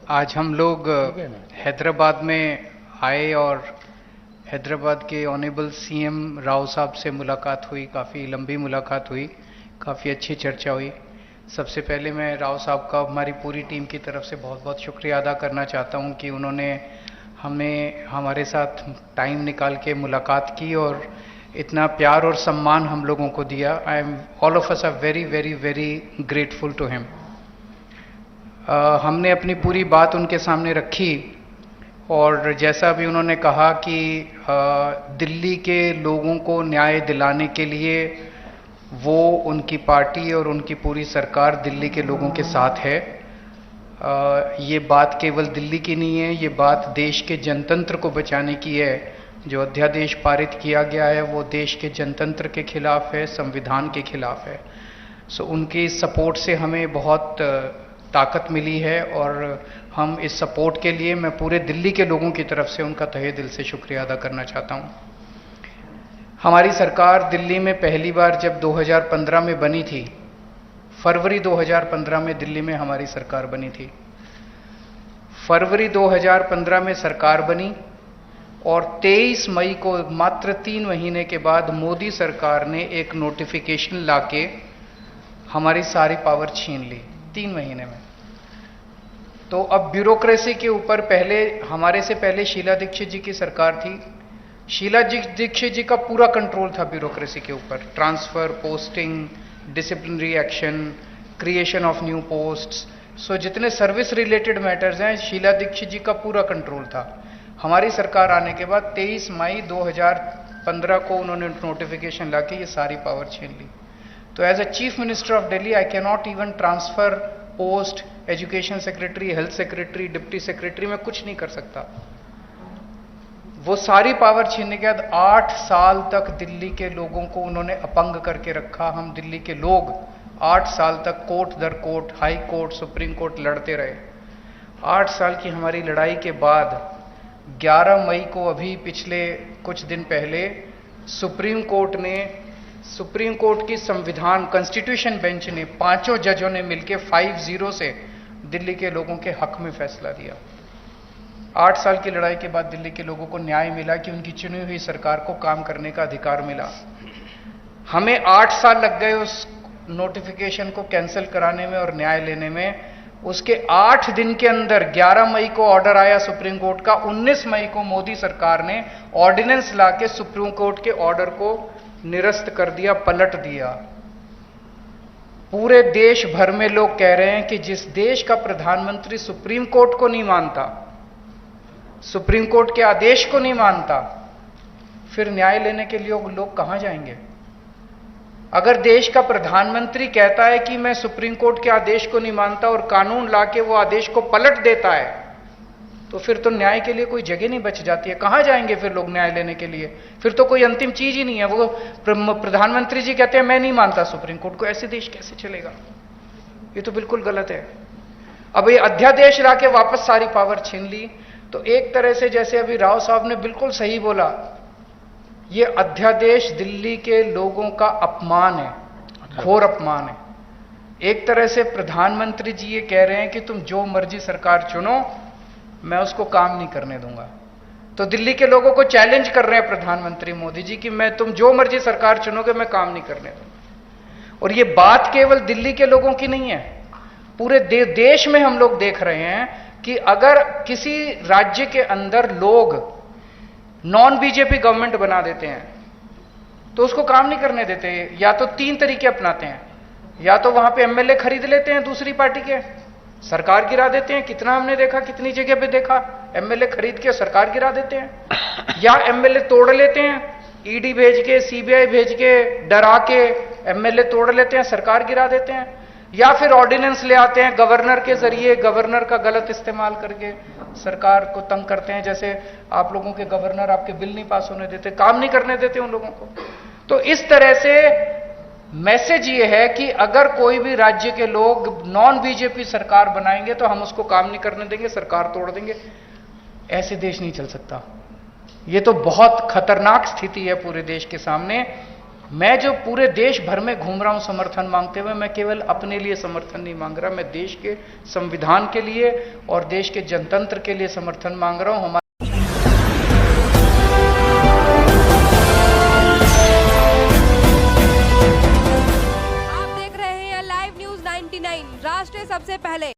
आज हम लोग हैदराबाद में आए और हैदराबाद के ऑनेबल सीएम राव साहब से मुलाकात हुई। काफ़ी लंबी मुलाकात हुई, काफ़ी अच्छी चर्चा हुई। सबसे पहले मैं राव साहब का हमारी पूरी टीम की तरफ से बहुत बहुत शुक्रिया अदा करना चाहता हूं कि उन्होंने हमें हमारे साथ टाइम निकाल के मुलाकात की और इतना प्यार और सम्मान हम लोगों को दिया। I am all of us are very very very grateful to him. हमने अपनी पूरी बात उनके सामने रखी और जैसा भी उन्होंने कहा कि दिल्ली के लोगों को न्याय दिलाने के लिए वो, उनकी पार्टी और उनकी पूरी सरकार दिल्ली के लोगों के साथ है। ये बात केवल दिल्ली की नहीं है, ये बात देश के जनतंत्र को बचाने की है। जो अध्यादेश पारित किया गया है वो देश के जनतंत्र के खिलाफ है, संविधान के खिलाफ है। सो उनकी सपोर्ट से हमें बहुत ताकत मिली है और हम इस सपोर्ट के लिए मैं पूरे दिल्ली के लोगों की तरफ से उनका तहे दिल से शुक्रिया अदा करना चाहता हूं। हमारी सरकार दिल्ली में पहली बार जब 2015 में बनी थी, फरवरी 2015 में दिल्ली में हमारी सरकार बनी थी। फरवरी 2015 में सरकार बनी और 23 मई को, मात्र 3 महीने के बाद, मोदी सरकार ने एक नोटिफिकेशन लाके हमारी सारी पावर छीन ली 3 महीने में। तो अब ब्यूरोक्रेसी के ऊपर हमारे से पहले शीला दीक्षित जी की सरकार थी। शीला दीक्षित जी का पूरा कंट्रोल था ब्यूरोक्रेसी के ऊपर, transfer, posting, disciplinary action, creation of new posts. So जितने सर्विस रिलेटेड मैटर्स हैं, शीला दीक्षित जी का पूरा कंट्रोल था। हमारी सरकार आने के बाद 23 मई 2015 को उन्होंने नोटिफिकेशन लाके ये सारी पावर छीन ली। तो as a chief minister of Delhi I can not even transfer post, education secretary, health secretary, deputy secretary, मैं कुछ नहीं कर सकता। वो सारी पावर छीनने के बाद 8 साल तक दिल्ली के लोगों को उन्होंने अपंग करके रखा। हम दिल्ली के लोग 8 साल तक कोर्ट दर court, high court, supreme court लड़ते रहे। 8 साल की हमारी लड़ाई के बाद 11 मई को, अभी पिछले कुछ दिन पहले, सुप्रीम कोर्ट की संविधान कॉन्स्टिट्यूशन बेंच ने, 5 जजों ने मिलकर 5-0 से दिल्ली के लोगों के हक में फैसला दिया। 8 साल की लड़ाई के बाद दिल्ली के लोगों को न्याय मिला कि उनकी चुनी हुई सरकार को काम करने का अधिकार मिला। हमें 8 साल लग गए उस नोटिफिकेशन को कैंसिल कराने में और न्याय लेने में। उसके 8 दिन के अंदर 11 मई को ऑर्डर आया सुप्रीम कोर्ट का। 19 मई को मोदी सरकार ने ऑर्डिनेंस लाके सुप्रीम कोर्ट के ऑर्डर को निरस्त कर दिया, पलट दिया। पूरे देश भर में लोग कह रहे हैं कि जिस देश का प्रधानमंत्री सुप्रीम कोर्ट को नहीं मानता, सुप्रीम कोर्ट के आदेश को नहीं मानता, फिर न्याय लेने के लिए लोग कहां जाएंगे? अगर देश का प्रधानमंत्री कहता है कि मैं सुप्रीम कोर्ट के आदेश को नहीं मानता और कानून लाके वो आदेश को पलट देता है, तो फिर तो न्याय के लिए कोई जगह नहीं बच जाती है। कहां जाएंगे फिर लोग न्याय लेने के लिए? फिर तो कोई अंतिम चीज ही नहीं है। वो प्रधानमंत्री जी कहते हैं मैं नहीं मानता सुप्रीम कोर्ट को, ऐसे देश कैसे चलेगा? ये तो बिल्कुल गलत है। अब ये अध्यादेश लाके वापस सारी पावर छीन ली। तो एक तरह से, जैसे अभी राव साहब ने बिल्कुल सही बोला, ये अध्यादेश दिल्ली के लोगों का अपमान है, घोर अपमान है। एक तरह से प्रधानमंत्री जी ये कह रहे हैं कि तुम जो मर्जी सरकार चुनो, मैं उसको काम नहीं करने दूंगा। तो दिल्ली के लोगों को चैलेंज कर रहे हैं प्रधानमंत्री मोदी जी कि तुम जो मर्जी सरकार चुनोगे, मैं काम नहीं करने दूंगा। और ये बात केवल दिल्ली के लोगों की नहीं है, पूरे देश में हम लोग देख रहे हैं कि अगर किसी राज्य के अंदर लोग नॉन बीजेपी गवर्नमेंट बना देते हैं तो उसको काम नहीं करने देते। या तो 3 तरीके अपनाते हैं, या तो वहां पे एमएलए खरीद लेते हैं दूसरी पार्टी के, सरकार गिरा देते हैं। कितना हमने देखा, कितनी जगह पे देखा, एमएलए खरीद के सरकार गिरा देते हैं। या एमएलए तोड़ लेते हैं, ईडी भेज के, सीबीआई भेज के, डरा के एमएलए तोड़ लेते हैं, सरकार गिरा देते हैं। या फिर ऑर्डिनेंस ले आते हैं गवर्नर के जरिए, गवर्नर का गलत इस्तेमाल करके सरकार को तंग करते हैं। जैसे आप लोगों के गवर्नर आपके बिल नहीं पास होने देते, काम नहीं करने देते उन लोगों को। तो इस तरह से मैसेज ये है कि अगर कोई भी राज्य के लोग नॉन बीजेपी सरकार बनाएंगे तो हम उसको काम नहीं करने देंगे, सरकार तोड़ देंगे। ऐसे देश नहीं चल सकता। ये तो बहुत खतरनाक स्थिति है पूरे देश के सामने। मैं जो पूरे देश भर में घूम रहा हूं समर्थन मांगते हुए, मैं केवल अपने लिए समर्थन नहीं मांग रहा, मैं देश के संविधान के लिए और देश के जनतंत्र के लिए समर्थन मांग रहा हूं। आप देख रहे हैं लाइव न्यूज 99, राष्ट्र सबसे पहले।